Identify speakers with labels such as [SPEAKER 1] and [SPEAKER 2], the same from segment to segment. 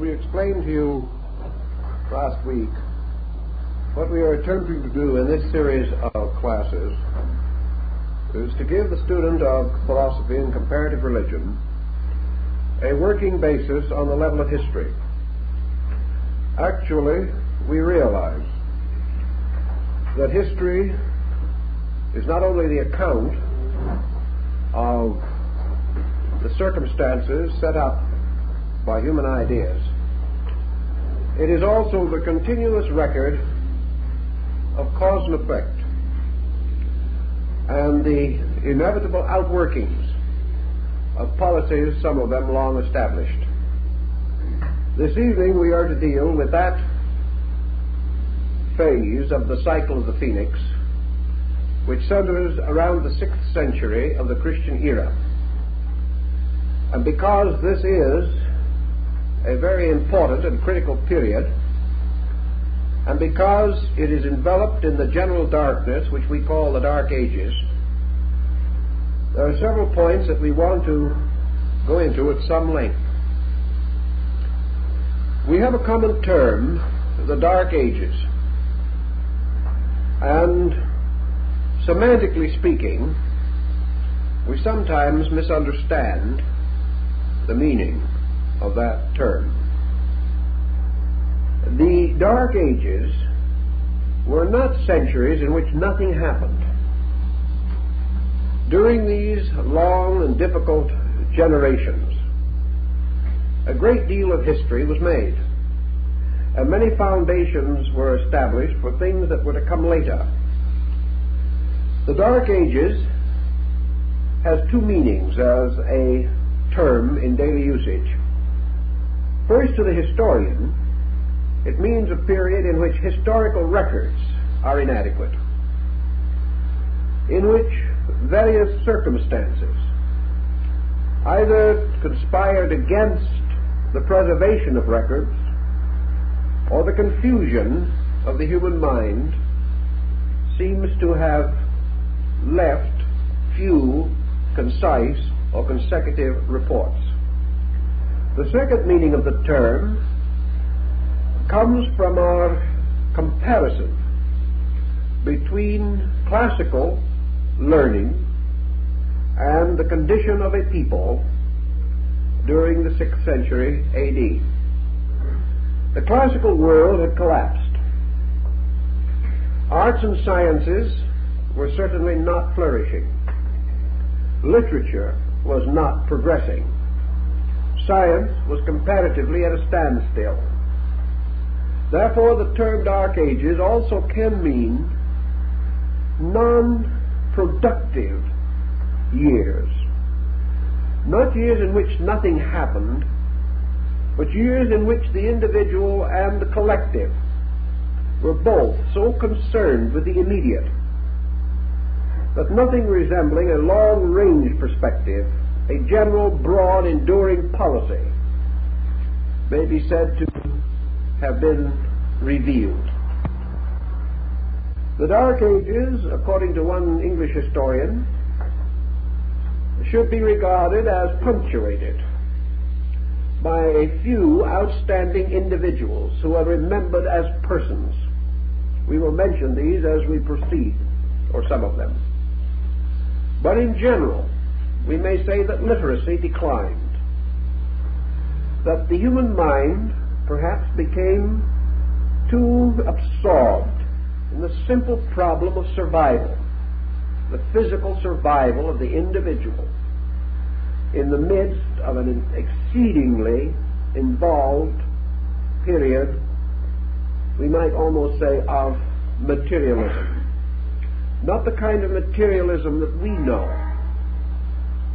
[SPEAKER 1] we explained to you last week, what we are attempting to do in this series of classes is to give the student of philosophy and comparative religion a working basis on the level of history. Actually, we realize that history is not only the account of the circumstances set up by human ideas, it is also the continuous record of cause and effect and the inevitable outworkings of policies, some of them long established. This evening we are to deal with that phase of the cycle of the Phoenix which centers around the 6th century of the Christian era. And because this is a very important and critical period, and because it is enveloped in the general darkness which we call the Dark Ages, there are several points that we want to go into at some length. We have a common term, the Dark Ages, and semantically speaking, we sometimes misunderstand the meaning of that term. The Dark Ages were not centuries in which nothing happened. During these long and difficult generations, a great deal of history was made, and many foundations were established for things that were to come later. The Dark Ages has two meanings as a term in daily usage. First, to the historian, it means a period in which historical records are inadequate, in which various circumstances either conspired against the preservation of records or the confusion of the human mind seems to have left few concise or consecutive reports. The second meaning of the term comes from our comparison between classical learning and the condition of a people during the 6th century A.D. The classical world had collapsed. Arts and sciences were certainly not flourishing. Literature was not progressing. Science was comparatively at a standstill. Therefore, the term Dark Ages also can mean non-productive years. Not years in which nothing happened, but years in which the individual and the collective were both so concerned with the immediate that nothing resembling a long-range perspective, a general, broad, enduring policy, may be said to have been revealed. The Dark Ages, according to one English historian, should be regarded as punctuated by a few outstanding individuals who are remembered as persons. We will mention these as we proceed, or some of them. But in general, we may say that literacy declined, that the human mind perhaps became too absorbed in the simple problem of survival, the physical survival of the individual in the midst of an exceedingly involved period, we might almost say, of materialism. Not the kind of materialism that we know,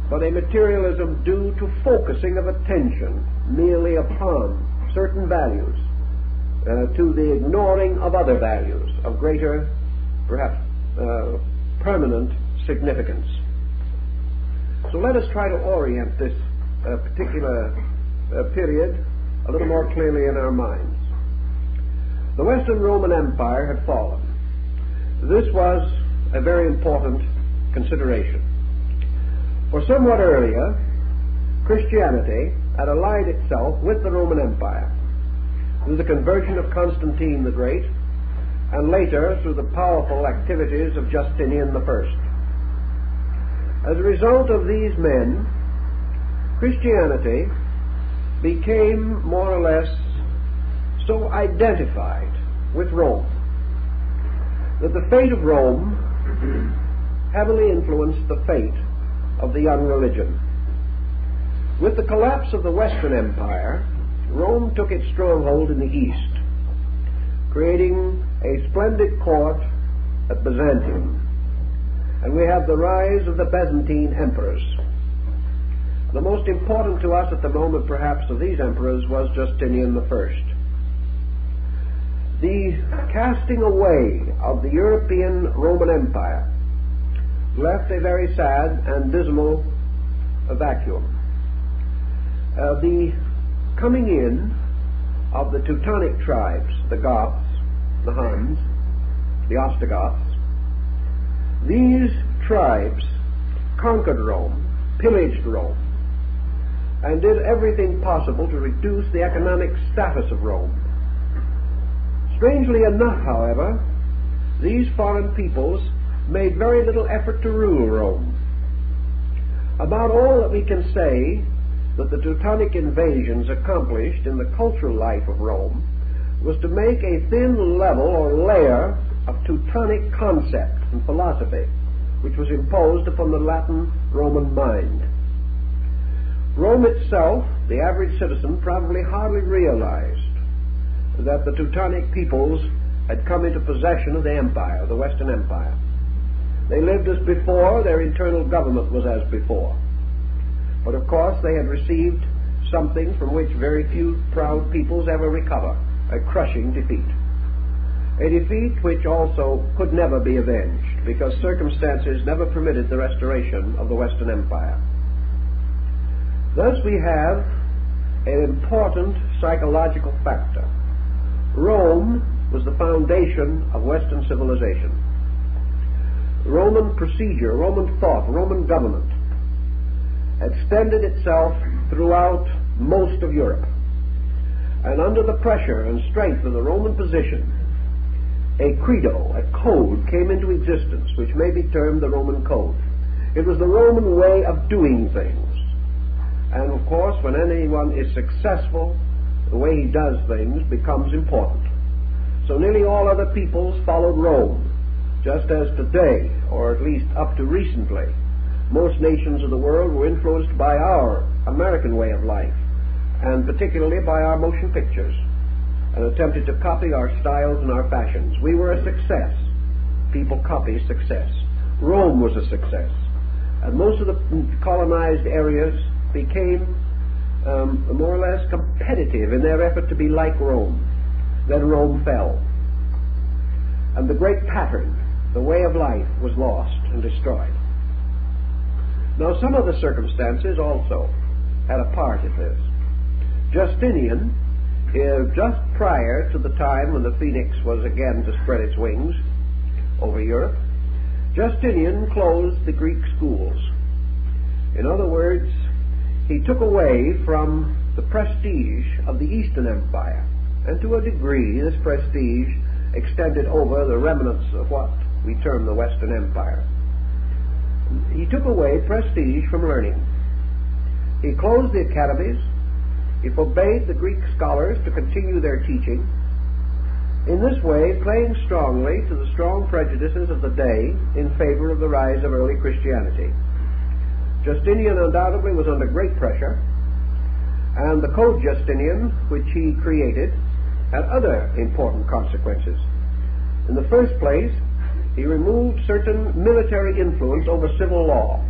[SPEAKER 1] but a materialism due to focusing of attention merely upon certain values, to the ignoring of other values of greater, perhaps permanent significance. So let us try to orient this particular period a little more clearly in our minds. The Western Roman Empire had fallen. This was a very important consideration. For somewhat earlier, Christianity had allied itself with the Roman Empire, through the conversion of Constantine the Great, and later through the powerful activities of Justinian I. As a result of these men, Christianity became more or less so identified with Rome that the fate of Rome heavily influenced the fate of the young religion. With the collapse of the Western Empire, Rome took its stronghold in the East, creating a splendid court at Byzantium. And we have the rise of the Byzantine emperors. The most important to us at the moment, perhaps, of these emperors was Justinian I. The casting away of the European Roman Empire left a very sad and dismal vacuum. The coming in of the Teutonic tribes, the Goths, the Huns, the Ostrogoths, these tribes conquered Rome, pillaged Rome, and did everything possible to reduce the economic status of Rome. Strangely enough, however, these foreign peoples made very little effort to rule Rome. About all that we can say that the Teutonic invasions accomplished in the cultural life of Rome was to make a thin level or layer of Teutonic concept and philosophy, which was imposed upon the Latin Roman mind. Rome itself, the average citizen, probably hardly realized that the Teutonic peoples had come into possession of the empire, the Western Empire. They lived as before, their internal government was as before. But of course they had received something from which very few proud peoples ever recover, a crushing defeat. A defeat which also could never be avenged, because circumstances never permitted the restoration of the Western Empire. Thus we have an important psychological factor. Rome was the foundation of Western civilization. Roman procedure, Roman thought, Roman government extended itself throughout most of Europe. And under the pressure and strength of the Roman position, a credo, a code, came into existence, which may be termed the Roman code. It was the Roman way of doing things. And of course, when anyone is successful, the way he does things becomes important. So nearly all other peoples followed Rome, just as today, or at least up to recently, most nations of the world were influenced by our American way of life, and particularly by our motion pictures, and attempted to copy our styles and our fashions. We were a success. People copy success. Rome was a success. And most of the colonized areas became more or less competitive in their effort to be like Rome. Then Rome fell. And the great pattern, the way of life, was lost and destroyed. Now some of the circumstances also had a part in this. Justinian, just prior to the time when the phoenix was again to spread its wings over Europe, Justinian closed the Greek schools. In other words, he took away from the prestige of the Eastern Empire, and to a degree this prestige extended over the remnants of what we term the Western Empire. He took away prestige from learning. He closed the academies. He forbade the Greek scholars to continue their teaching, in this way playing strongly to the strong prejudices of the day in favor of the rise of early Christianity. Justinian undoubtedly was under great pressure, and the Code Justinian, which he created, had other important consequences. In the first place, he removed certain military influence over civil law,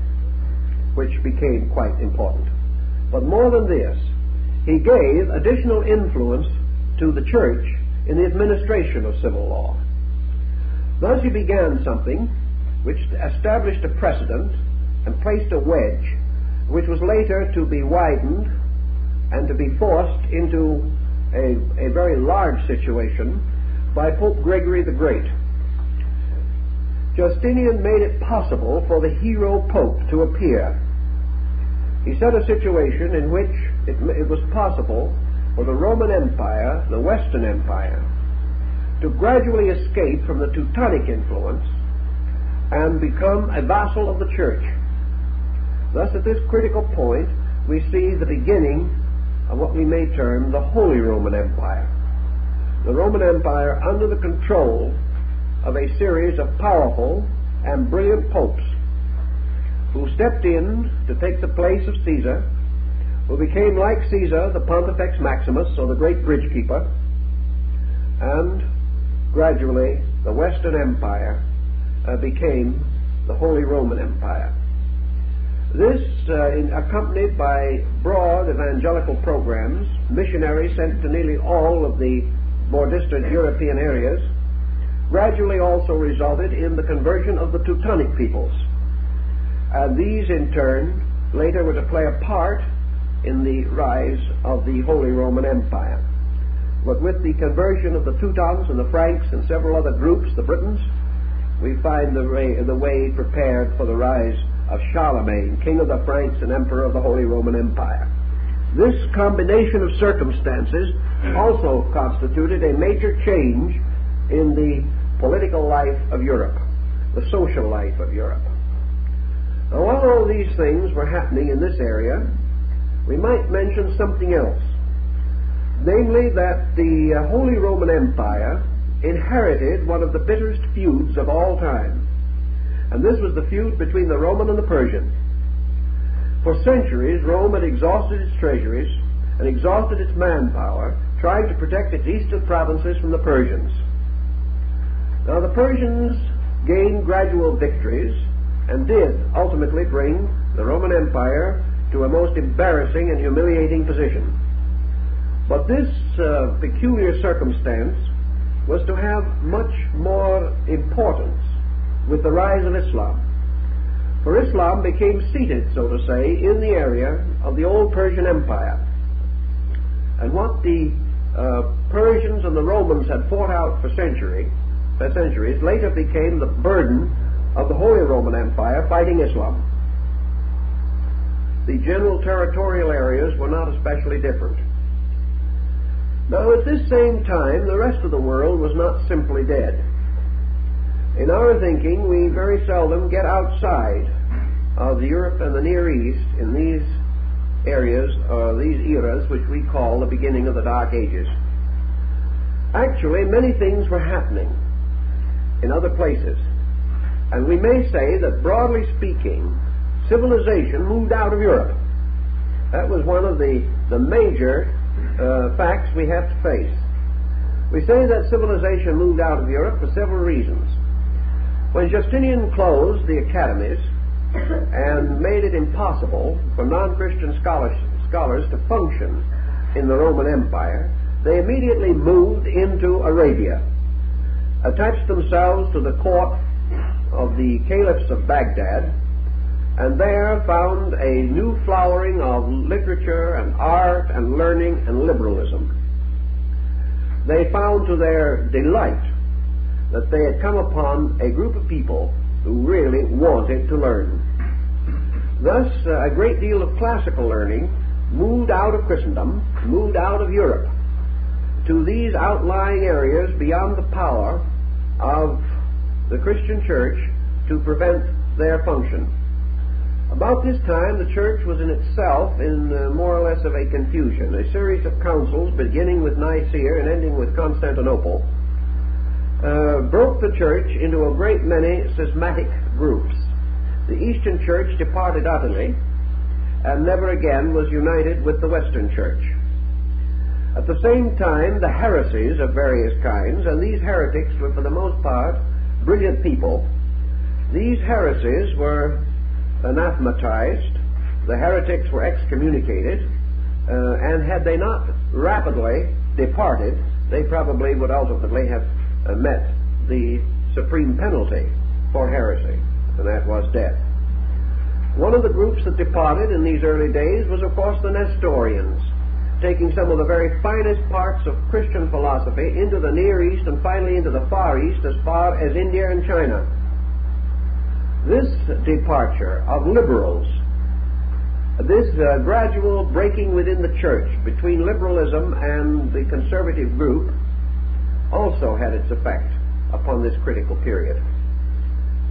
[SPEAKER 1] which became quite important. But more than this, he gave additional influence to the church in the administration of civil law. Thus he began something which established a precedent and placed a wedge, which was later to be widened and to be forced into a very large situation by Pope Gregory the Great. Justinian made it possible for the hero pope to appear. He set a situation in which it was possible for the Roman Empire, the Western Empire, to gradually escape from the Teutonic influence and become a vassal of the Church. Thus, at this critical point, we see the beginning of what we may term the Holy Roman Empire. The Roman Empire under the control of a series of powerful and brilliant popes who stepped in to take the place of Caesar, who became like Caesar, the Pontifex Maximus, or the great bridge keeper, and gradually the Western Empire became the Holy Roman Empire. This, accompanied by broad evangelical programs, missionaries sent to nearly all of the more distant European areas, gradually also resulted in the conversion of the Teutonic peoples. And these, in turn, later were to play a part in the rise of the Holy Roman Empire. But with the conversion of the Teutons and the Franks and several other groups, the Britons, we find the way prepared for the rise of Charlemagne, king of the Franks and emperor of the Holy Roman Empire. This combination of circumstances also constituted a major change in the political life of Europe, the social life of Europe. Now, while all these things were happening in this area, we might mention something else, namely that the Holy Roman Empire inherited one of the bitterest feuds of all time, and this was the feud between the Roman and the Persian. For centuries, Rome had exhausted its treasuries and exhausted its manpower trying to protect its eastern provinces from the Persians. Now, the Persians gained gradual victories and did ultimately bring the Roman Empire to a most embarrassing and humiliating position. But this peculiar circumstance was to have much more importance with the rise of Islam. For Islam became seated, so to say, in the area of the old Persian Empire. And what the Persians and the Romans had fought out for centuries later became the burden of the Holy Roman Empire fighting Islam. The general territorial areas were not especially different. Now, at this same time, the rest of the world was not simply dead. In our thinking, we very seldom get outside of Europe and the Near East in these areas, or these eras, which we call the beginning of the Dark Ages. Actually, many things were happening in other places. And we may say that, broadly speaking, civilization moved out of Europe. That was one of the major facts we have to face. We say that civilization moved out of Europe for several reasons. When Justinian closed the academies and made it impossible for non-Christian scholars to function in the Roman Empire, they immediately moved into Arabia, attached themselves to the court of the caliphs of Baghdad, and there found a new flowering of literature and art and learning and liberalism. They found to their delight that they had come upon a group of people who really wanted to learn. Thus, a great deal of classical learning moved out of Christendom, moved out of Europe, to these outlying areas beyond the power of the Christian Church to prevent their function. About this time, the Church was in itself in more or less of a confusion. A series of councils, beginning with Nicaea and ending with Constantinople, broke the Church into a great many schismatic groups. The Eastern Church departed utterly and never again was united with the Western Church. At the same time, the heresies of various kinds, and these heretics were for the most part brilliant people, these heresies were anathematized, the heretics were excommunicated, and had they not rapidly departed, they probably would ultimately have met the supreme penalty for heresy, and that was death. One of the groups that departed in these early days was, of course, the Nestorians, taking some of the very finest parts of Christian philosophy into the Near East and finally into the Far East, as far as India and China. This departure of liberals This gradual breaking within the church between liberalism and the conservative group also had its effect upon this critical period.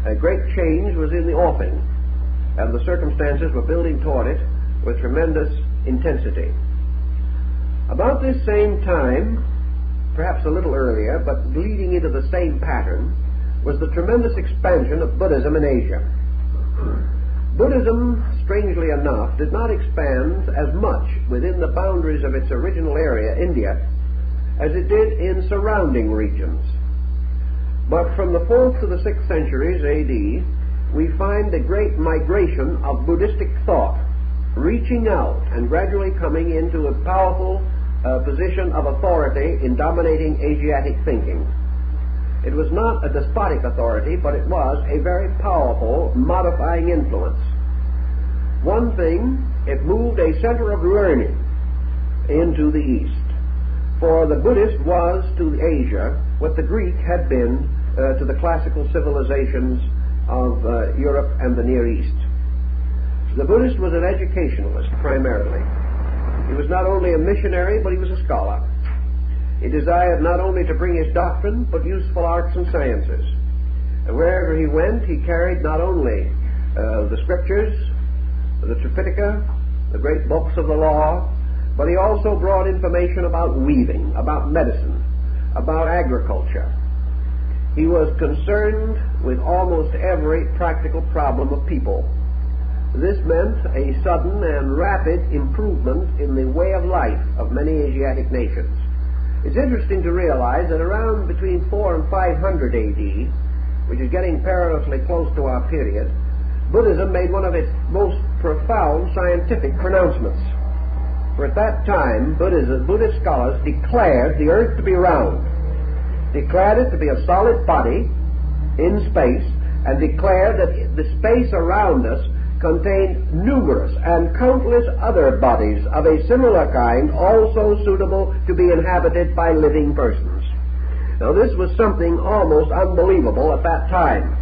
[SPEAKER 1] A great change was in the offing, and the circumstances were building toward it with tremendous intensity. About this same time, perhaps a little earlier, but leading into the same pattern, was the tremendous expansion of Buddhism in Asia. Buddhism, strangely enough, did not expand as much within the boundaries of its original area, India, as it did in surrounding regions. But from the 4th to the 6th centuries A.D., we find a great migration of Buddhistic thought, reaching out and gradually coming into a powerful position of authority in dominating Asiatic thinking. It was not a despotic authority, but it was a very powerful modifying influence. One thing, it moved a center of learning into the East. For the Buddhist was to Asia what the Greek had been to the classical civilizations of Europe and the Near East. The Buddhist was an educationalist primarily. He was not only a missionary, but he was a scholar. He desired not only to bring his doctrine, but useful arts and sciences. And wherever he went, he carried not only the scriptures, the Tripitaka, the great books of the law, but he also brought information about weaving, about medicine, about agriculture. He was concerned with almost every practical problem of people. This meant a sudden and rapid improvement in the way of life of many Asiatic nations. It's interesting to realize that around between 400 and 500 A.D., which is getting perilously close to our period, Buddhism made one of its most profound scientific pronouncements. For at that time, Buddhist scholars declared the earth to be round, declared it to be a solid body in space, and declared that the space around us contained numerous and countless other bodies of a similar kind, also suitable to be inhabited by living persons. Now this was something almost unbelievable at that time,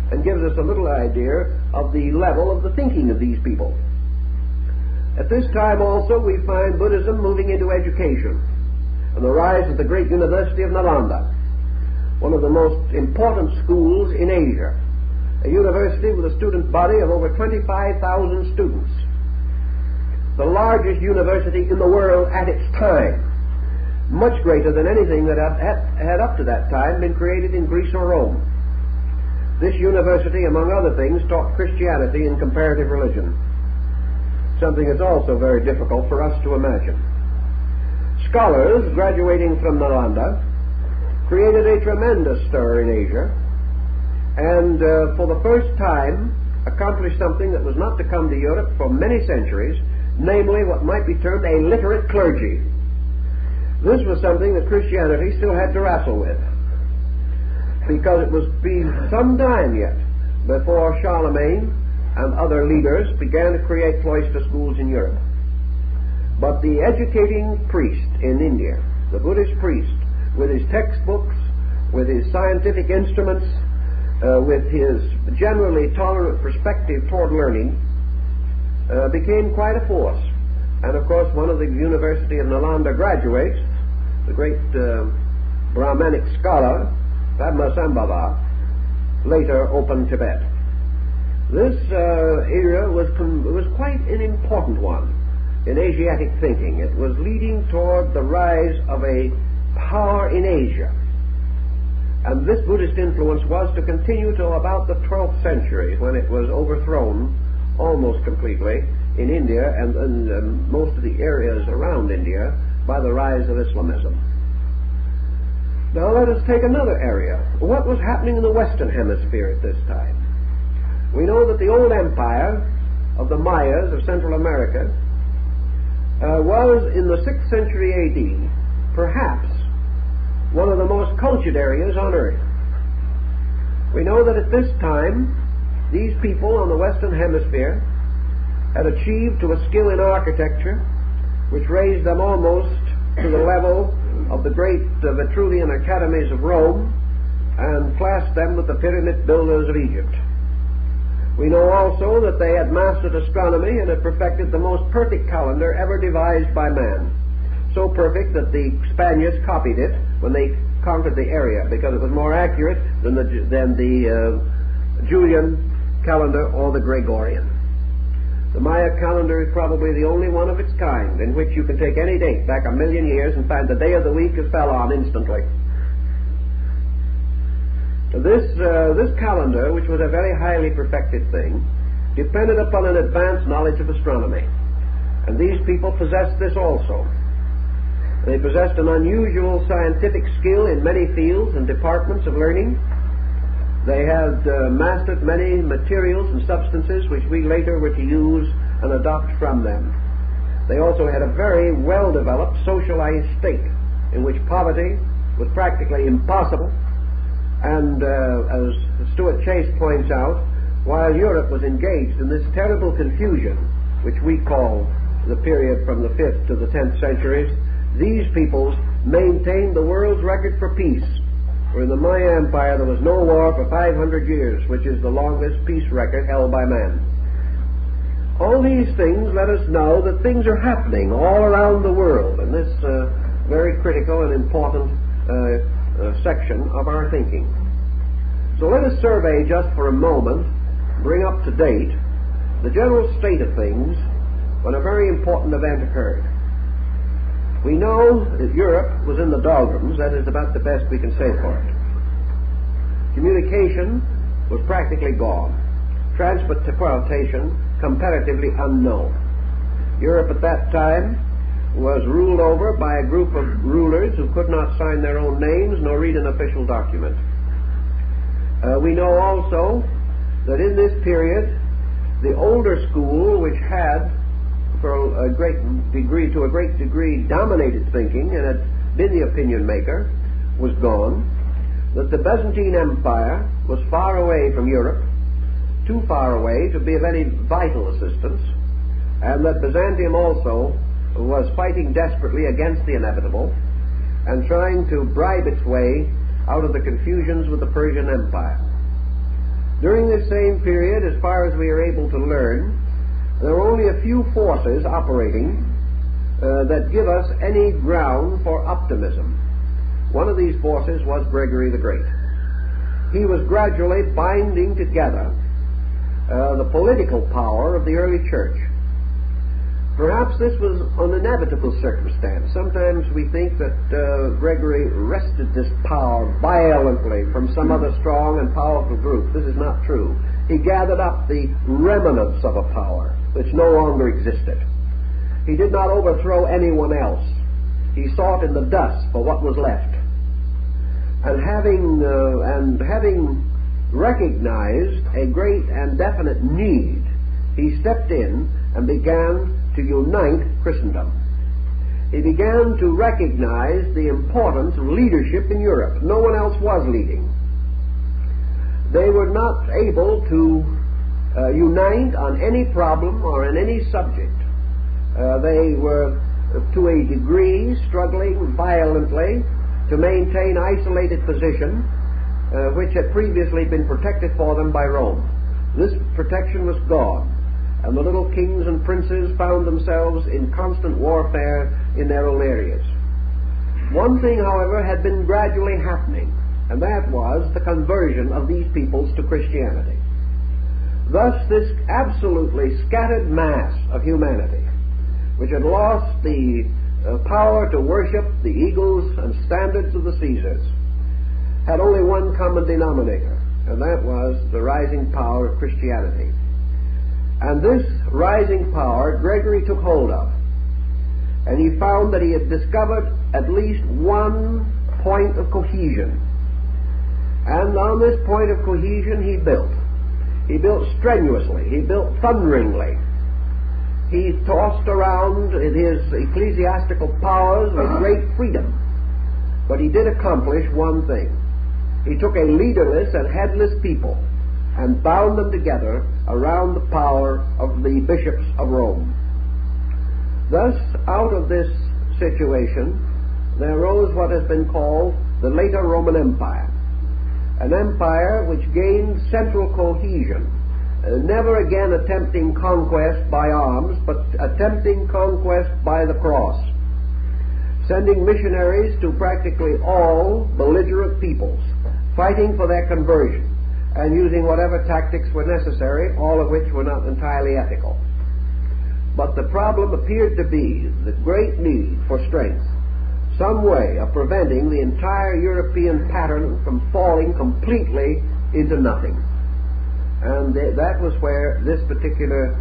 [SPEAKER 1] and gives us a little idea of the level of the thinking of these people. At this time also we find Buddhism moving into education, and the rise of the great University of Nalanda, one of the most important schools in Asia, a university with a student body of over 25,000 students, the largest university in the world at its time, much greater than anything that had up to that time been created in Greece or Rome. This university, among other things, taught Christianity and comparative religion, something that's also very difficult for us to imagine. Scholars graduating from Nalanda created a tremendous stir in Asia, and for the first time accomplished something that was not to come to Europe for many centuries, namely what might be termed a literate clergy. This was something that Christianity still had to wrestle with, because it was being some time yet before Charlemagne and other leaders began to create cloister schools in Europe. But the educating priest in India, the Buddhist priest, with his textbooks, with his scientific instruments, with his generally tolerant perspective toward learning, became quite a force. And of course one of the University of Nalanda graduates, the great Brahmanic scholar Padmasambhava, later opened Tibet. This era was quite an important one in Asiatic thinking. It was leading toward the rise of a power in Asia. And this Buddhist influence was to continue till about the 12th century, when it was overthrown almost completely in India and most of the areas around India by the rise of Islamism. Now let us take another area. What was happening in the Western Hemisphere at this time? We know that the old empire of the Mayas of Central America was in the 6th century A.D. perhaps one of the most cultured areas on earth. We know that at this time these people on the Western Hemisphere had achieved to a skill in architecture which raised them almost to the level of the great Vitruvian academies of Rome and classed them with the pyramid builders of Egypt. We know also that they had mastered astronomy and had perfected the most perfect calendar ever devised by man. So perfect that the Spaniards copied it when they conquered the area, because it was more accurate than the Julian calendar or the Gregorian. The Maya calendar is probably the only one of its kind in which you can take any date back 1,000,000 years and find the day of the week is fell on instantly. This calendar, which was a very highly perfected thing, depended upon an advanced knowledge of astronomy. And these people possessed this also. They possessed an unusual scientific skill in many fields and departments of learning. They had mastered many materials and substances which we later were to use and adopt from them. They also had a very well-developed socialized state in which poverty was practically impossible. And as Stuart Chase points out, while Europe was engaged in this terrible confusion, which we call the period from the 5th to the 10th centuries, these peoples maintained the world's record for peace. For in the Maya Empire there was no war for 500 years, which is the longest peace record held by man. All these things let us know that things are happening all around the world, and this very critical and important section of our thinking. So let us survey just for a moment, bring up to date, the general state of things when a very important event occurred. We know that Europe was in the doldrums. That is about the best we can say for it. Communication was practically gone. Transportation comparatively unknown. Europe at that time was ruled over by a group of rulers who could not sign their own names nor read an official document. We know also that in this period the older school, which had to a great degree dominated thinking and had been the opinion maker, was gone, that the Byzantine Empire was far away from Europe, too far away to be of any vital assistance, and that Byzantium also was fighting desperately against the inevitable and trying to bribe its way out of the confusions with the Persian Empire. During this same period, as far as we are able to learn, there were only a few forces operating that give us any ground for optimism. One of these forces was Gregory the Great. He was gradually binding together the political power of the early church. Perhaps this was an inevitable circumstance. Sometimes we think that Gregory wrested this power violently from some other strong and powerful group. This is not true. He gathered up the remnants of a power which no longer existed. He did not overthrow anyone else. He sought in the dust for what was left. And having recognized a great and definite need, he stepped in and began to unite Christendom. He began to recognize the importance of leadership in Europe. No one else was leading. They were not able to unite on any problem or on any subject. They were, to a degree, struggling violently to maintain isolated position which had previously been protected for them by Rome. This protection was gone, and the little kings and princes found themselves in constant warfare in their own areas. One thing, however, had been gradually happening, and that was the conversion of these peoples to Christianity. Thus, this absolutely scattered mass of humanity, which had lost the power to worship the eagles and standards of the Caesars, had only one common denominator, and that was the rising power of Christianity. And this rising power Gregory took hold of, and he found that he had discovered at least one point of cohesion. And on this point of cohesion he built. He built strenuously. He built thunderingly. He tossed around his ecclesiastical powers with great freedom. But he did accomplish one thing. He took a leaderless and headless people and bound them together around the power of the bishops of Rome. Thus, out of this situation, there arose what has been called the later Roman Empire, an empire which gained central cohesion never again attempting conquest by arms, but attempting conquest by the cross, sending missionaries to practically all belligerent peoples, fighting for their conversion, and using whatever tactics were necessary, all of which were not entirely ethical. But the problem appeared to be the great need for strength, some way of preventing the entire European pattern from falling completely into nothing. And that was where this particular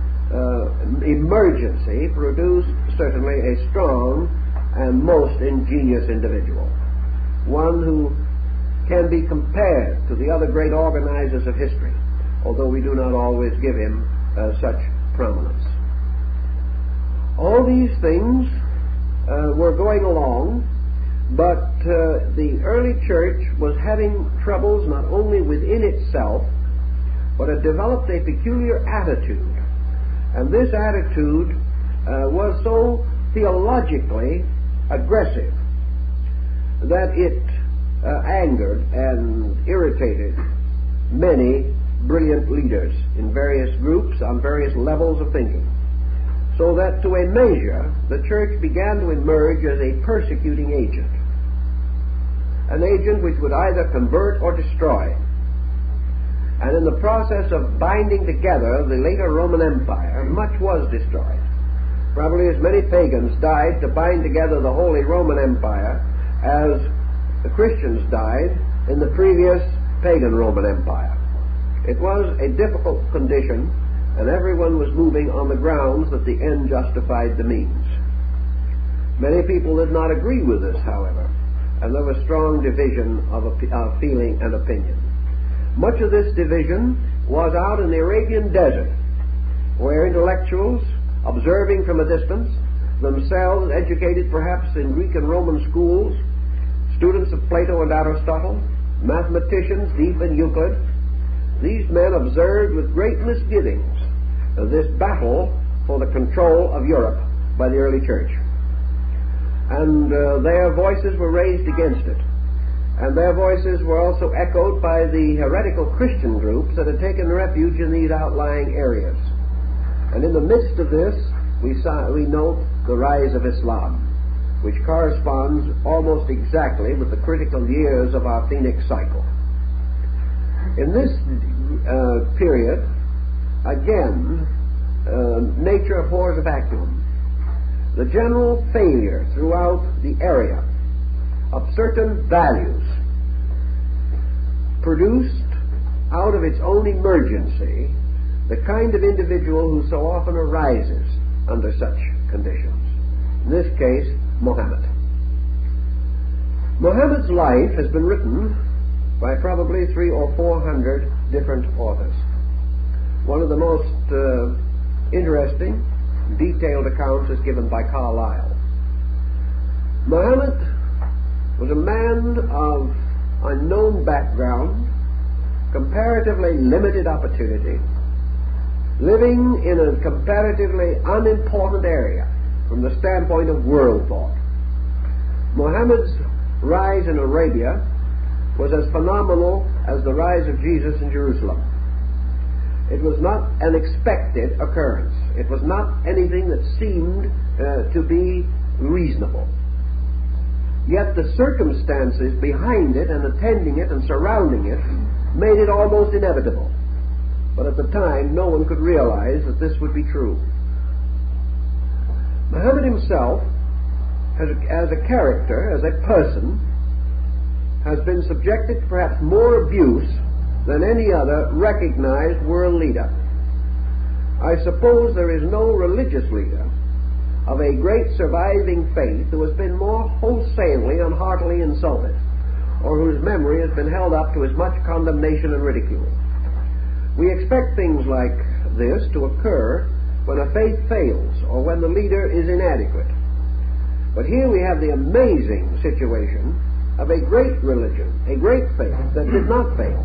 [SPEAKER 1] emergency produced certainly a strong and most ingenious individual, one who can be compared to the other great organizers of history, although we do not always give him such prominence. All these things were going along, but the early church was having troubles not only within itself, but it developed a peculiar attitude. And this attitude was so theologically aggressive that it angered and irritated many brilliant leaders in various groups on various levels of thinking, so that to a measure the church began to emerge as a persecuting agent, an agent which would either convert or destroy. And in the process of binding together the later Roman Empire, much was destroyed. Probably as many pagans died to bind together the Holy Roman Empire as the Christians died in the previous pagan Roman Empire. It was a difficult condition, and everyone was moving on the grounds that the end justified the means. Many people did not agree with this, however, and there was strong division of feeling and opinion. Much of this division was out in the Arabian desert, where intellectuals, observing from a distance, themselves educated perhaps in Greek and Roman schools, students of Plato and Aristotle, mathematicians deep in Euclid, these men observed with great misgivings this battle for the control of Europe by the early church. And their voices were raised against it. And their voices were also echoed by the heretical Christian groups that had taken refuge in these outlying areas. And in the midst of this, we note the rise of Islam, which corresponds almost exactly with the critical years of our Phoenix cycle. In this period, again, nature abhors a vacuum. The general failure throughout the area of certain values produced out of its own emergency the kind of individual who so often arises under such conditions. In this case, Mohammed. Mohammed's life has been written by probably 300 or 400 different authors. One of the most interesting, detailed accounts is given by Carlyle. Mohammed was a man of unknown background, comparatively limited opportunity, living in a comparatively unimportant area from the standpoint of world thought. Muhammad's rise in Arabia was as phenomenal as the rise of Jesus in Jerusalem. It was not an expected occurrence. It was not anything that seemed to be reasonable. Yet the circumstances behind it and attending it and surrounding it made it almost inevitable. But at the time, no one could realize that this would be true. Muhammad himself, as a character, as a person, has been subjected to perhaps more abuse than any other recognized world leader. I suppose there is no religious leader of a great surviving faith who has been more wholesalely and heartily insulted, or whose memory has been held up to as much condemnation and ridicule. We expect things like this to occur when a faith fails or when the leader is inadequate. But here we have the amazing situation of a great religion, a great faith that did not fail,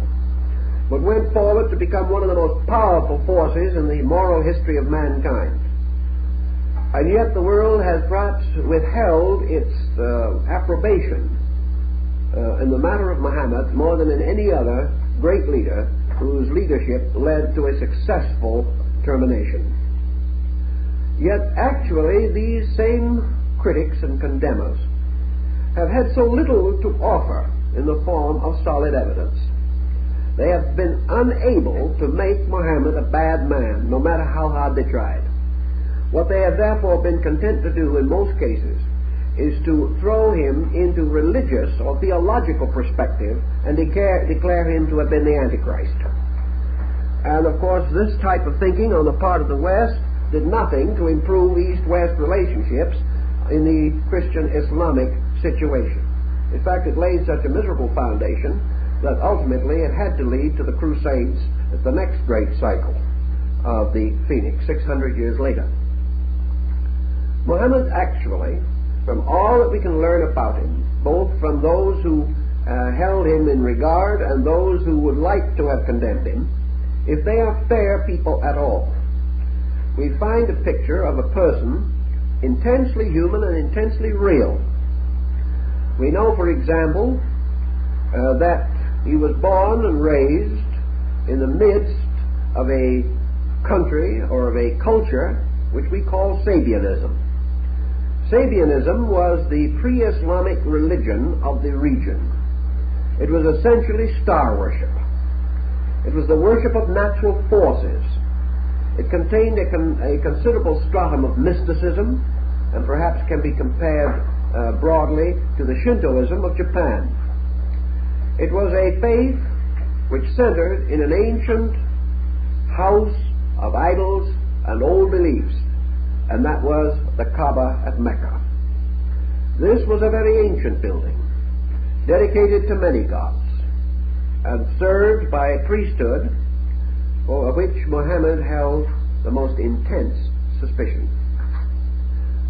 [SPEAKER 1] but went forward to become one of the most powerful forces in the moral history of mankind. And yet the world has perhaps withheld its approbation in the matter of Muhammad more than in any other great leader whose leadership led to a successful termination. Yet actually these same critics and condemners have had so little to offer in the form of solid evidence. They have been unable to make Muhammad a bad man, no matter how hard they tried. What they have therefore been content to do in most cases is to throw him into religious or theological perspective and declare him to have been the Antichrist. And of course this type of thinking on the part of the West did nothing to improve East-West relationships in the Christian-Islamic situation. In fact, it laid such a miserable foundation that ultimately it had to lead to the Crusades at the next great cycle of the Phoenix, 600 years later. Muhammad actually, from all that we can learn about him, both from those who held him in regard and those who would like to have condemned him, if they are fair people at all, we find a picture of a person intensely human and intensely real. We know, for example, that he was born and raised in the midst of a country or of a culture which we call Sabianism. Sabianism was the pre-Islamic religion of the region. It was essentially star worship. It was the worship of natural forces. It contained a considerable stratum of mysticism, and perhaps can be compared broadly to the Shintoism of Japan. It was a faith which centered in an ancient house of idols and old beliefs, and that was the Kaaba at Mecca. This was a very ancient building, dedicated to many gods, and served by a priesthood of which Muhammad held the most intense suspicion.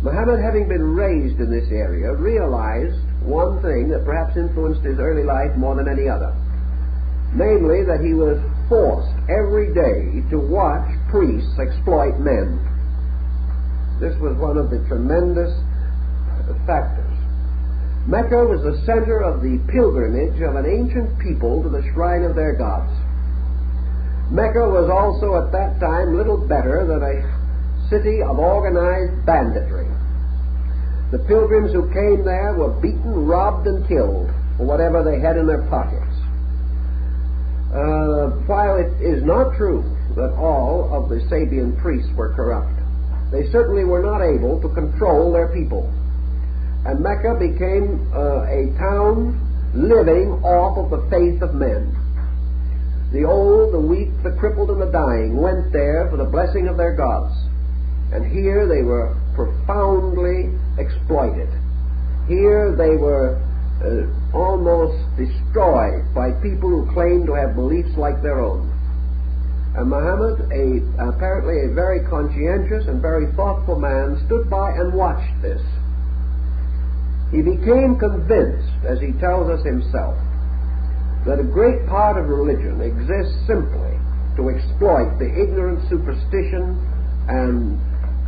[SPEAKER 1] Muhammad, having been raised in this area, realized one thing that perhaps influenced his early life more than any other, namely that he was forced every day to watch priests exploit men. This was one of the tremendous factors. Mecca was the center of the pilgrimage of an ancient people to the shrine of their gods. Mecca was also at that time little better than a city of organized banditry. The pilgrims who came there were beaten, robbed, and killed for whatever they had in their pockets. While it is not true that all of the Sabian priests were corrupt, they certainly were not able to control their people. And Mecca became a town living off of the faith of men. The old, the weak, the crippled, and the dying went there for the blessing of their gods. And here they were profoundly exploited. Here they were almost destroyed by people who claimed to have beliefs like their own. And Muhammad, apparently a very conscientious and very thoughtful man, stood by and watched this. He became convinced, as he tells us himself, that a great part of religion exists simply to exploit the ignorant superstition and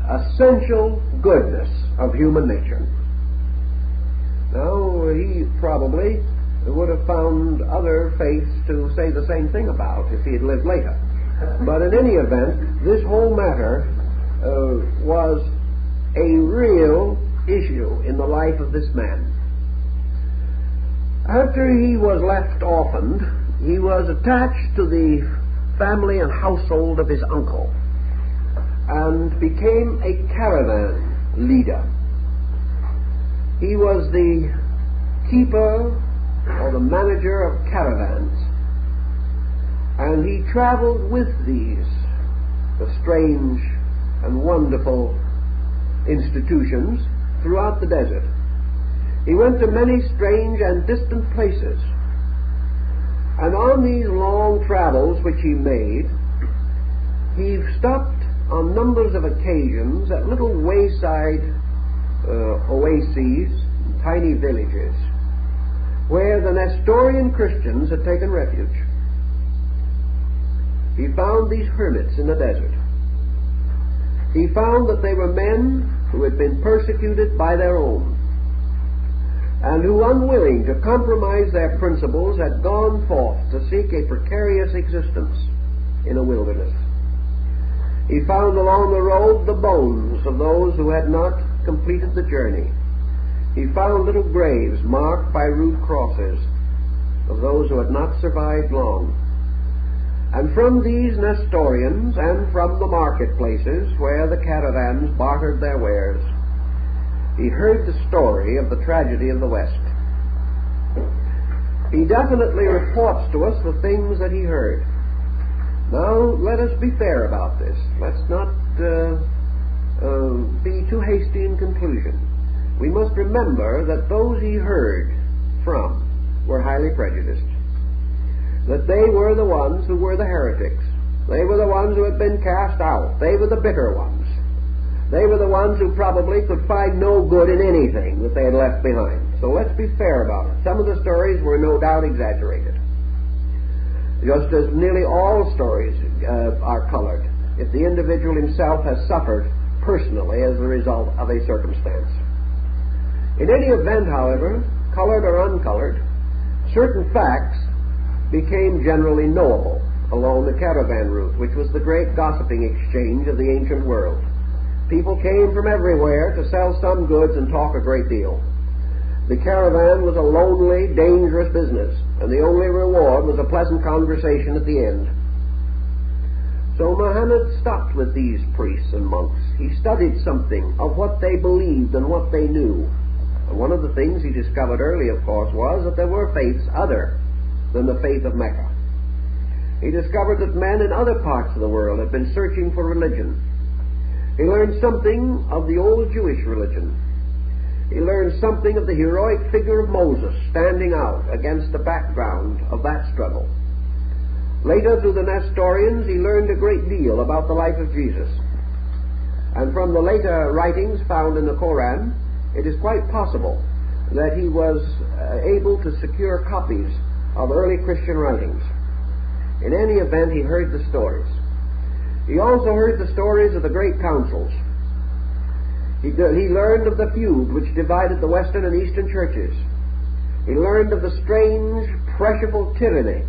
[SPEAKER 1] essential goodness of human nature. Now, he probably would have found other faiths to say the same thing about if he had lived later. But in any event, this whole matter was a real issue in the life of this man. After he was left orphaned, he was attached to the family and household of his uncle and became a caravan leader. He was the keeper or the manager of caravans, and he traveled with these, the strange and wonderful institutions, throughout the desert. He went to many strange and distant places, and on these long travels which he made, he stopped on numbers of occasions at little wayside oases, tiny villages, where the Nestorian Christians had taken refuge. He found these hermits in the desert. He found that they were men who had been persecuted by their own. and who, unwilling to compromise their principles, had gone forth to seek a precarious existence in a wilderness. He found along the road the bones of those who had not completed the journey. He found little graves marked by rude crosses of those who had not survived long. And from these Nestorians and from the marketplaces where the caravans bartered their wares, he heard the story of the tragedy of the West. He definitely reports to us the things that he heard. Now, let us be fair about this. Let's not be too hasty in conclusion. We must remember that those he heard from were highly prejudiced, that they were the ones who were the heretics. They were the ones who had been cast out. They were the bitter ones. They were the ones who probably could find no good in anything that they had left behind. So let's be fair about it. Some of the stories were no doubt exaggerated, just as nearly all stories are colored if the individual himself has suffered personally as a result of a circumstance. In any event, however, colored or uncolored, certain facts became generally knowable along the caravan route, which was the great gossiping exchange of the ancient world. People came from everywhere to sell some goods and talk a great deal. The caravan was a lonely, dangerous business, and the only reward was a pleasant conversation at the end. So Muhammad stopped with these priests and monks. He studied something of what they believed and what they knew. And one of the things he discovered early, of course, was that there were faiths other than the faith of Mecca. He discovered that men in other parts of the world had been searching for religion. He learned something of the old Jewish religion. He learned something of the heroic figure of Moses standing out against the background of that struggle. Later, through the Nestorians, he learned a great deal about the life of Jesus. And from the later writings found in the Koran, it is quite possible that he was able to secure copies of early Christian writings. In any event, he heard the stories. He also heard the stories of the great councils. He learned of the feud which divided the Western and Eastern churches. He learned of the strange, pressure-ful tyranny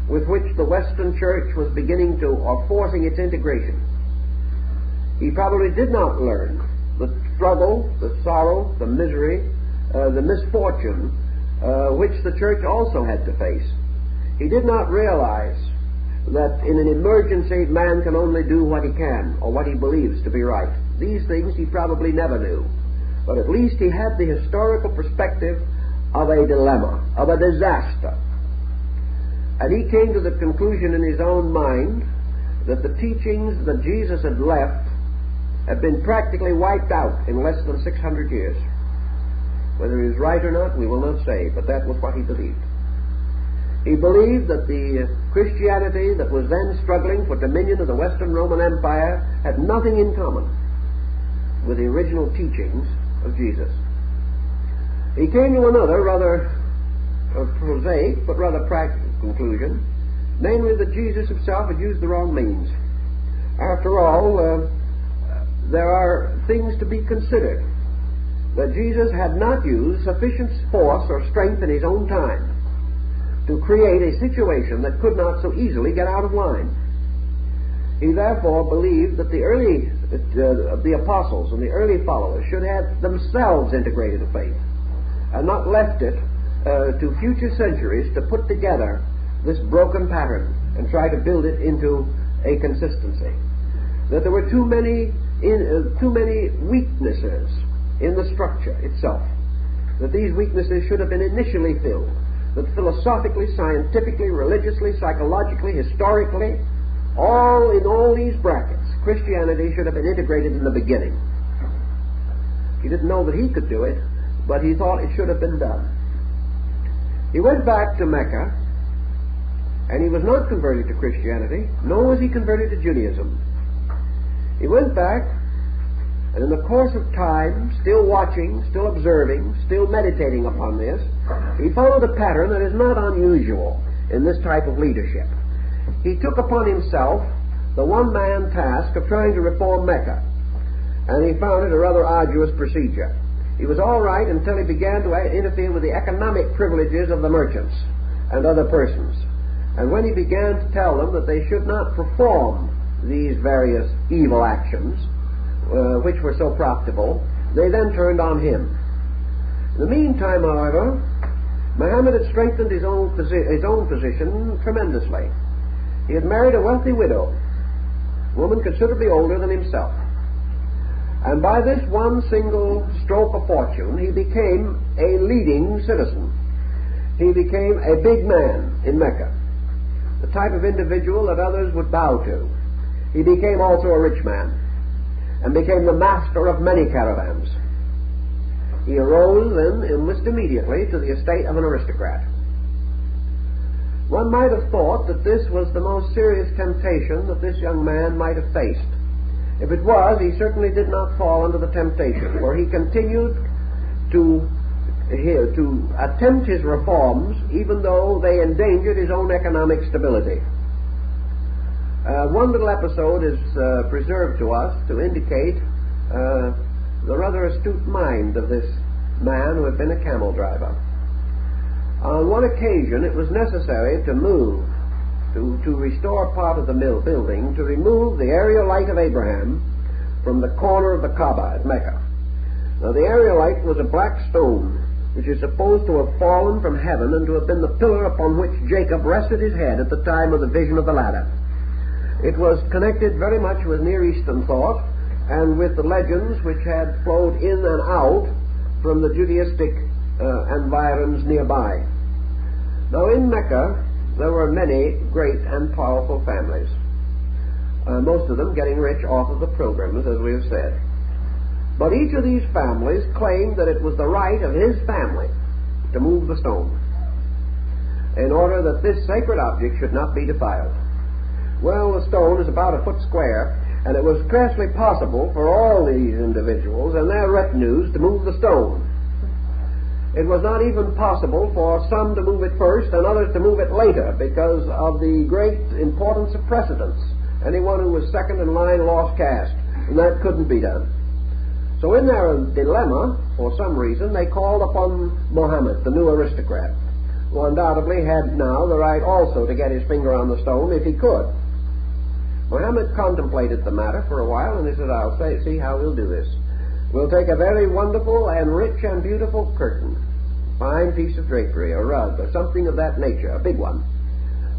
[SPEAKER 1] with which the Western church was beginning to, or forcing its integration. He probably did not learn the struggle, the sorrow, the misery, the misfortune which the church also had to face. He did not realize that in an emergency man can only do what he can or what he believes to be right. These things he probably never knew, but at least he had the historical perspective of a dilemma, of a disaster. And he came to the conclusion in his own mind that the teachings that Jesus had left had been practically wiped out in less than 600 years. Whether he was right or not, we will not say, but that was what he believed. He believed that the Christianity that was then struggling for dominion of the Western Roman Empire had nothing in common with the original teachings of Jesus. He came to another rather prosaic but rather practical conclusion, namely that Jesus himself had used the wrong means. After all, there are things to be considered. That Jesus had not used sufficient force or strength in his own time to create a situation that could not so easily get out of line. He therefore believed that the apostles and the early followers should have themselves integrated the faith and not left it to future centuries to put together this broken pattern and try to build it into a consistency. That there were too many weaknesses in the structure itself. That these weaknesses should have been initially filled. That philosophically, scientifically, religiously, psychologically, historically, in all these brackets, Christianity should have been integrated in the beginning. He didn't know that he could do it, but he thought it should have been done. He went back to Mecca, and he was not converted to Christianity, nor was he converted to Judaism. He went back, and in the course of time, still watching, still observing, still meditating upon this, he followed a pattern that is not unusual in this type of leadership. He took upon himself the one-man task of trying to reform Mecca, and he found it a rather arduous procedure. He was all right until he began to interfere with the economic privileges of the merchants and other persons. And when he began to tell them that they should not perform these various evil actions, which were so profitable, they then turned on him. In the meantime, however, Muhammad had strengthened his own position tremendously. He had married a wealthy widow, a woman considerably older than himself. And by this one single stroke of fortune, he became a leading citizen. He became a big man in Mecca, the type of individual that others would bow to. He became also a rich man and became the master of many caravans. He arose then almost immediately to the estate of an aristocrat. One might have thought that this was the most serious temptation that this young man might have faced. If it was, he certainly did not fall under the temptation, for he continued to attempt his reforms even though they endangered his own economic stability. One little episode is preserved to us to indicate the rather astute mind of this man who had been a camel driver. On one occasion it was necessary to move, to restore part of the building, to remove the areolite of Abraham from the corner of the Kaaba at Mecca. Now the areolite was a black stone which is supposed to have fallen from heaven and to have been the pillar upon which Jacob rested his head at the time of the vision of the ladder. It was connected very much with Near Eastern thought and with the legends which had flowed in and out from the Judaistic environs nearby. Now in Mecca there were many great and powerful families, most of them getting rich off of the pilgrims, as we have said. But each of these families claimed that it was the right of his family to move the stone in order that this sacred object should not be defiled. Well, the stone is about a foot square, and it was scarcely possible for all these individuals and their retinues to move the stone. It was not even possible for some to move it first and others to move it later because of the great importance of precedence. Anyone who was second in line lost caste, and that couldn't be done. So in their dilemma, for some reason, they called upon Muhammad, the new aristocrat, who undoubtedly had now the right also to get his finger on the stone if he could. Muhammad contemplated the matter for a while, and he said, I'll see how we'll do this. We'll take a very wonderful and rich and beautiful curtain, fine piece of drapery, a rug, or something of that nature, a big one.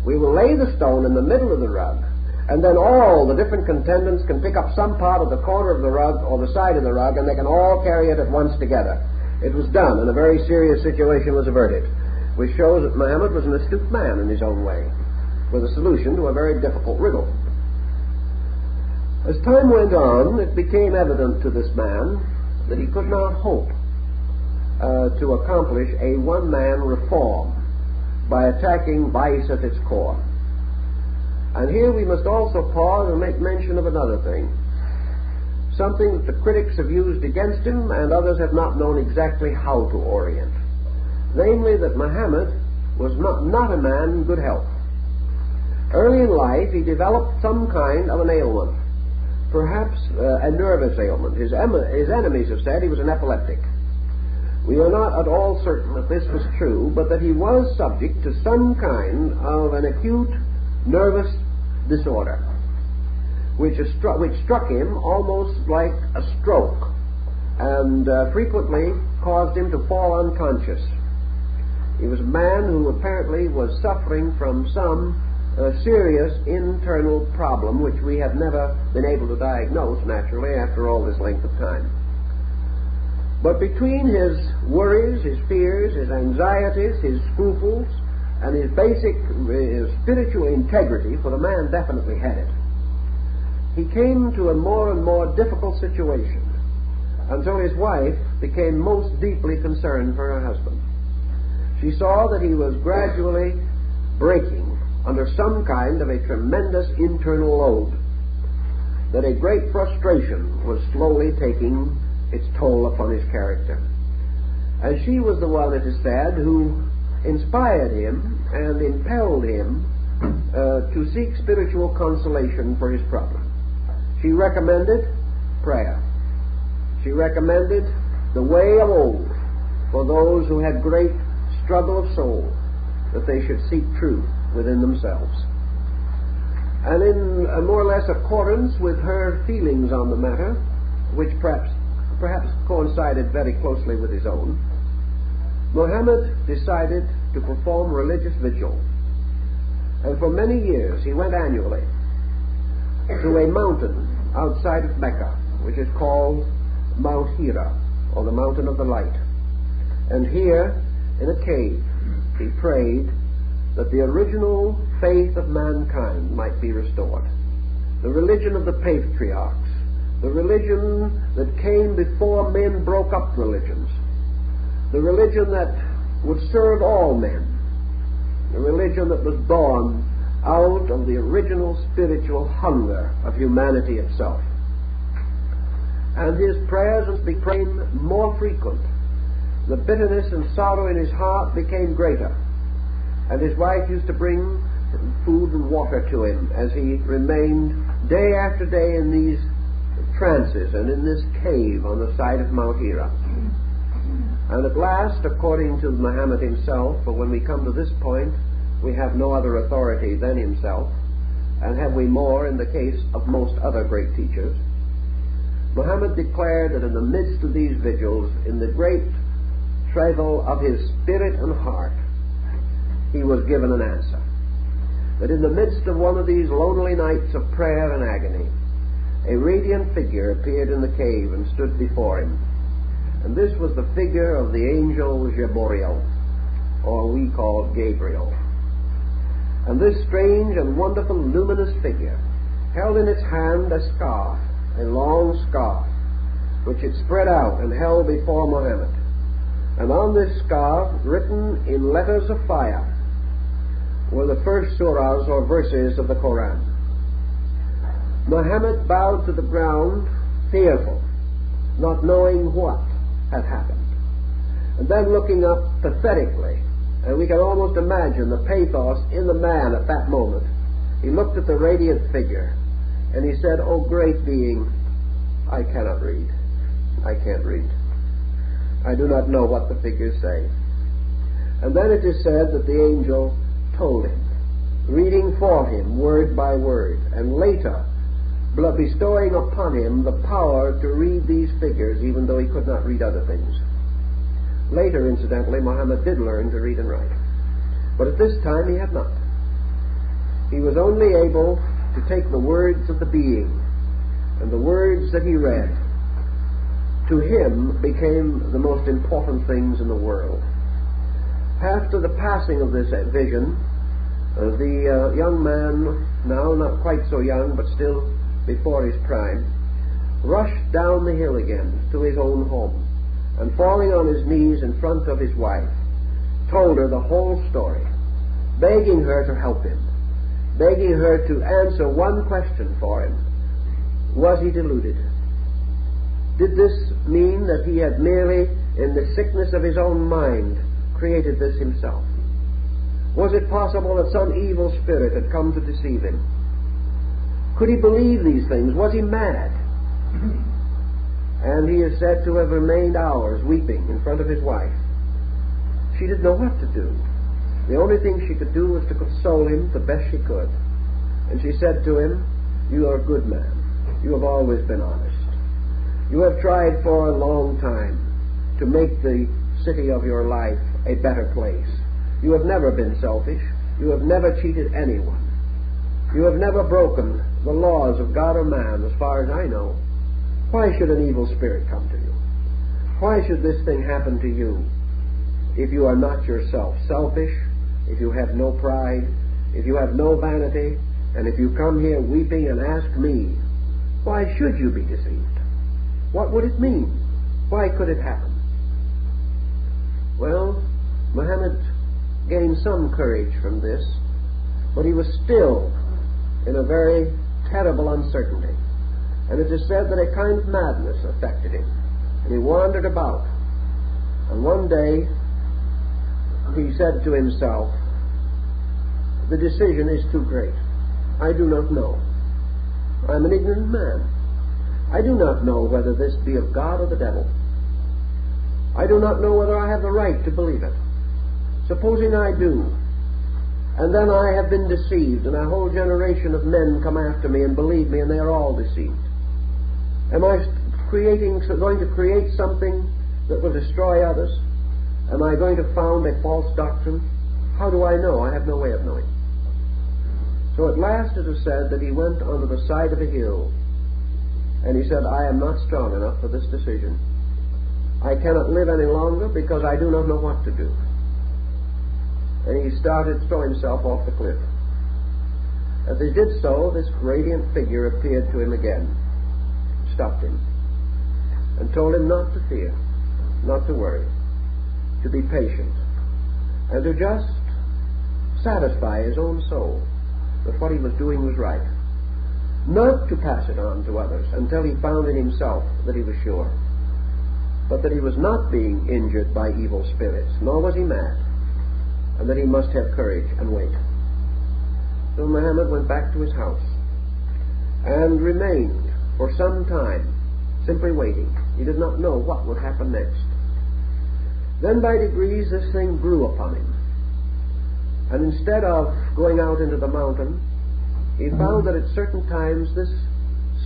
[SPEAKER 1] We will lay the stone in the middle of the rug, and then all the different contendants can pick up some part of the corner of the rug or the side of the rug, and they can all carry it at once together. It was done, and a very serious situation was averted, which shows that Muhammad was an astute man in his own way, with a solution to a very difficult riddle. As time went on, it became evident to this man that he could not hope to accomplish a one-man reform by attacking vice at its core. And here we must also pause and make mention of another thing, something that the critics have used against him and others have not known exactly how to orient. Namely, that Muhammad was not a man in good health. Early in life, he developed some kind of an ailment, perhaps a nervous ailment. His enemies have said he was an epileptic. We are not at all certain that this was true, but that he was subject to some kind of an acute nervous disorder, which struck him almost like a stroke and frequently caused him to fall unconscious. He was a man who apparently was suffering from some serious internal problem which we have never been able to diagnose, naturally, after all this length of time. But between his worries, his fears, his anxieties, his scruples, and his basic spiritual integrity, for the man definitely had it, he came to a more and more difficult situation until his wife became most deeply concerned for her husband. She saw that he was gradually breaking under some kind of a tremendous internal load, that a great frustration was slowly taking its toll upon his character. And she was the one, it is said, who inspired him and impelled him to seek spiritual consolation for his problem. She recommended prayer. She recommended the way of old for those who had great struggle of soul, that they should seek truth within themselves. And in more or less accordance with her feelings on the matter, which perhaps coincided very closely with his own, Muhammad decided to perform religious vigil. And for many years he went annually to a mountain outside of Mecca, which is called Mount Hira, or the Mountain of the Light. And here, in a cave, he prayed that the original faith of mankind might be restored. The religion of the patriarchs, the religion that came before men broke up religions, the religion that would serve all men, the religion that was born out of the original spiritual hunger of humanity itself. And his prayers became more frequent. The bitterness and sorrow in his heart became greater. And his wife used to bring food and water to him as he remained day after day in these trances and in this cave on the side of Mount Hira. And at last, according to Muhammad himself, for when we come to this point, we have no other authority than himself, and have we more in the case of most other great teachers, Muhammad declared that in the midst of these vigils, in the great travail of his spirit and heart, he was given an answer. That in the midst of one of these lonely nights of prayer and agony, a radiant figure appeared in the cave and stood before him. And this was the figure of the angel Gabriel, or we call Gabriel. And this strange and wonderful luminous figure held in its hand a scarf, a long scarf, which it spread out and held before Muhammad. And on this scarf, written in letters of fire, were the first surahs or verses of the Quran. Muhammad bowed to the ground, fearful, not knowing what had happened. And then looking up pathetically, and we can almost imagine the pathos in the man at that moment, he looked at the radiant figure, and he said, "O great being, I cannot read. I can't read. I do not know what the figures say." And then it is said that the angel told him, reading for him word by word, and later bestowing upon him the power to read these figures, even though he could not read other things. Later, incidentally, Muhammad did learn to read and write. But at this time he had not. He was only able to take the words of the being, and the words that he read, to him became the most important things in the world. After the passing of this vision, the young man, now not quite so young, but still before his prime, rushed down the hill again to his own home, and falling on his knees in front of his wife, told her the whole story, begging her to help him, begging her to answer one question for him. Was he deluded? Did this mean that he had merely, in the sickness of his own mind, created this himself? Was it possible that some evil spirit had come to deceive him? Could he believe these things? Was he mad? And he is said to have remained hours weeping in front of his wife. She didn't know what to do. The only thing she could do was to console him the best she could. And she said to him, "You are a good man. You have always been honest. You have tried for a long time to make the city of your life a better place. You have never been selfish. You have never cheated anyone. You have never broken the laws of God or man, as far as I know. Why should an evil spirit come to you? Why should this thing happen to you if you are not yourself selfish, if you have no pride, if you have no vanity, and if you come here weeping and ask me, why should you be deceived? What would it mean? Why could it happen?" Well, Muhammad gained some courage from this, but he was still in a very terrible uncertainty. And it is said that a kind of madness affected him, and he wandered about. And one day he said to himself, "The decision is too great. I do not know. I am an ignorant man. I do not know whether this be of God or the devil. I do not know whether I have the right to believe it. Supposing I do, and then I have been deceived, and a whole generation of men come after me and believe me, and they are all deceived. Am I going to create something that will destroy others? Am I going to found a false doctrine? How do I know? I have no way of knowing. So at last it is said that he went onto the side of a hill, and he said, I am not strong enough for this decision. I cannot live any longer because I do not know what to do. And he started to throw himself off the cliff. As he did so, this radiant figure appeared to him again, stopped him, and told him not to fear, not to worry, to be patient, and to just satisfy his own soul that what he was doing was right, not to pass it on to others until he found in himself that he was sure, but that he was not being injured by evil spirits, nor was he mad, and that he must have courage and wait. So Muhammad went back to his house and remained for some time simply waiting. He did not know what would happen next. Then by degrees this thing grew upon him, and instead of going out into the mountain, he found that at certain times this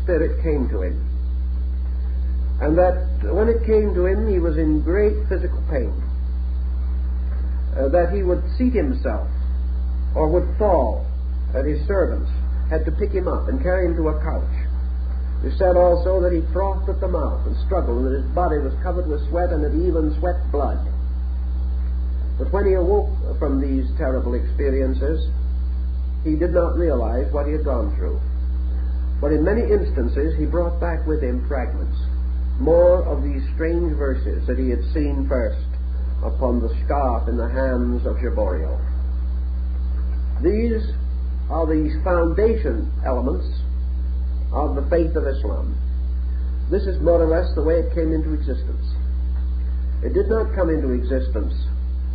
[SPEAKER 1] spirit came to him, and that when it came to him he was in great physical pain, that he would seat himself or would fall, and his servants had to pick him up and carry him to a couch. It is said also that he frothed at the mouth and struggled, and that his body was covered with sweat, and it even sweat blood. But when he awoke from these terrible experiences, he did not realize what he had gone through. But in many instances he brought back with him fragments, more of these strange verses that he had seen first upon the scarf in the hands of Jaboriel. These are the foundation elements of the faith of Islam. This is more or less the way it came into existence. It did not come into existence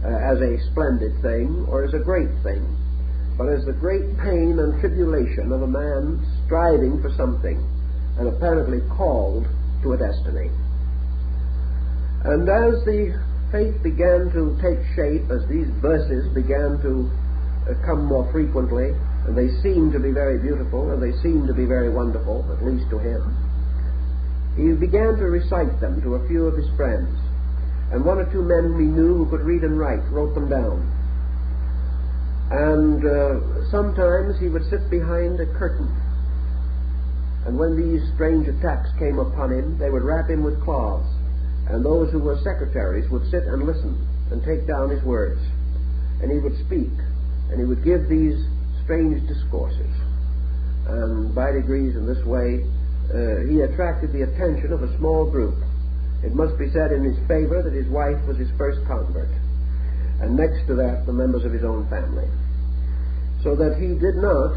[SPEAKER 1] as a splendid thing or as a great thing, but as the great pain and tribulation of a man striving for something and apparently called to a destiny. And as the faith began to take shape, as these verses began to come more frequently, and they seemed to be very beautiful, and they seemed to be very wonderful, at least to him, he began to recite them to a few of his friends, and one or two men whom he knew who could read and write wrote them down. And sometimes he would sit behind a curtain, and when these strange attacks came upon him, they would wrap him with cloths, and those who were secretaries would sit and listen and take down his words, and he would speak, and he would give these strange discourses. And by degrees in this way he attracted the attention of a small group. It must be said in his favor that his wife was his first convert, and next to that the members of his own family, so that he did not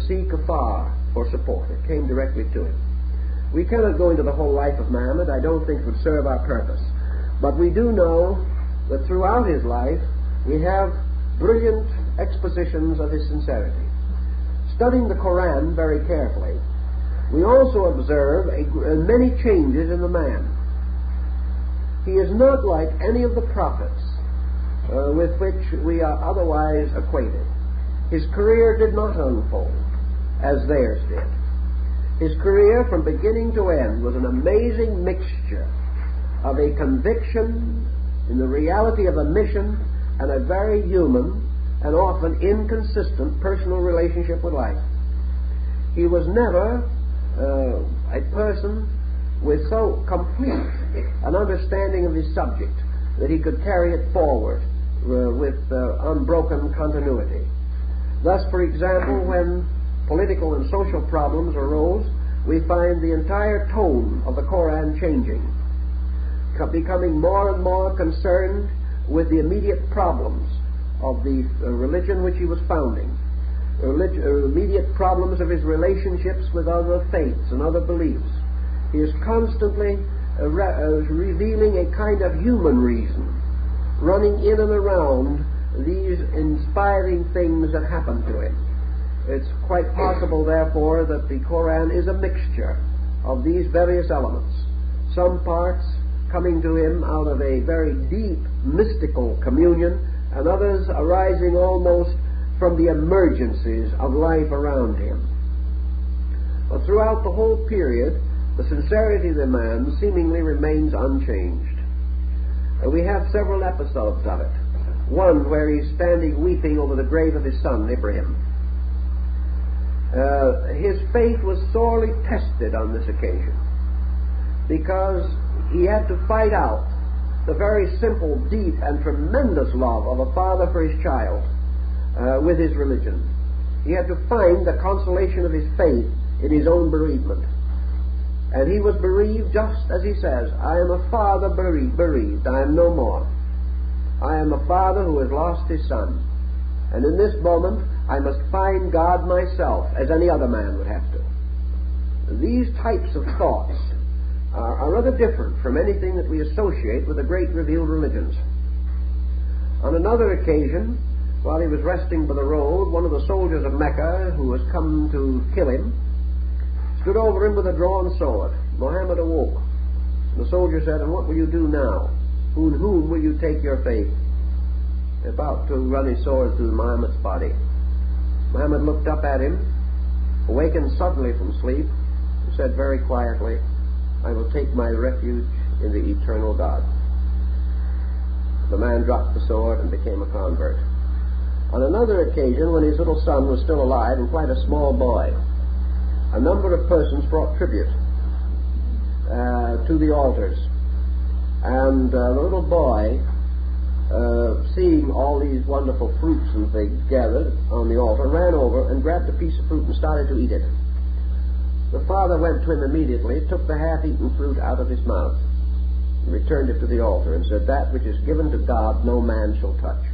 [SPEAKER 1] seek afar for support. It came directly to him. We cannot go into the whole life of Muhammad. I don't think it would serve our purpose, but we do know that throughout his life we have brilliant expositions of his sincerity. Studying the Quran very carefully, we also observe many changes in the man. He is not like any of the prophets with which we are otherwise acquainted. His career did not unfold as theirs did. His career from beginning to end was an amazing mixture of a conviction in the reality of a mission and a very human and often inconsistent personal relationship with life. He was never a person with so complete an understanding of his subject that he could carry it forward with unbroken continuity. Thus, for example, when political and social problems arose, we find the entire tone of the Quran changing, becoming more and more concerned with the immediate problems of the religion which he was founding, immediate problems of his relationships with other faiths and other beliefs. He is constantly revealing a kind of human reason, running in and around these inspiring things that happen to him. It's quite possible, therefore, that the Quran is a mixture of these various elements, some parts coming to him out of a very deep mystical communion, and others arising almost from the emergencies of life around him. But throughout the whole period, the sincerity of the man seemingly remains unchanged. We have several episodes of it. One where he's standing weeping over the grave of his son, Abraham. His faith was sorely tested on this occasion, because he had to fight out the very simple, deep, and tremendous love of a father for his child with his religion. He had to find the consolation of his faith in his own bereavement. And he was bereaved just as he says, I am a father bereaved, I am no more. I am a father who has lost his son. And in this moment, I must find God myself, as any other man would have to. These types of thoughts are rather different from anything that we associate with the great revealed religions. On another occasion, while he was resting by the road, one of the soldiers of Mecca, who was come to kill him, stood over him with a drawn sword. Muhammad awoke. The soldier said, and what will you do now? In whom will you take your faith? About to run his sword through Muhammad's body. Muhammad looked up at him, awakened suddenly from sleep, and said very quietly, I will take my refuge in the eternal God. The man dropped the sword and became a convert. On another occasion, when his little son was still alive and quite a small boy, a number of persons brought tribute to the altars. And the little boy, seeing all these wonderful fruits and things gathered on the altar, ran over and grabbed a piece of fruit and started to eat it. The father went to him immediately, took the half-eaten fruit out of his mouth, and returned it to the altar, and said, that which is given to God no man shall touch.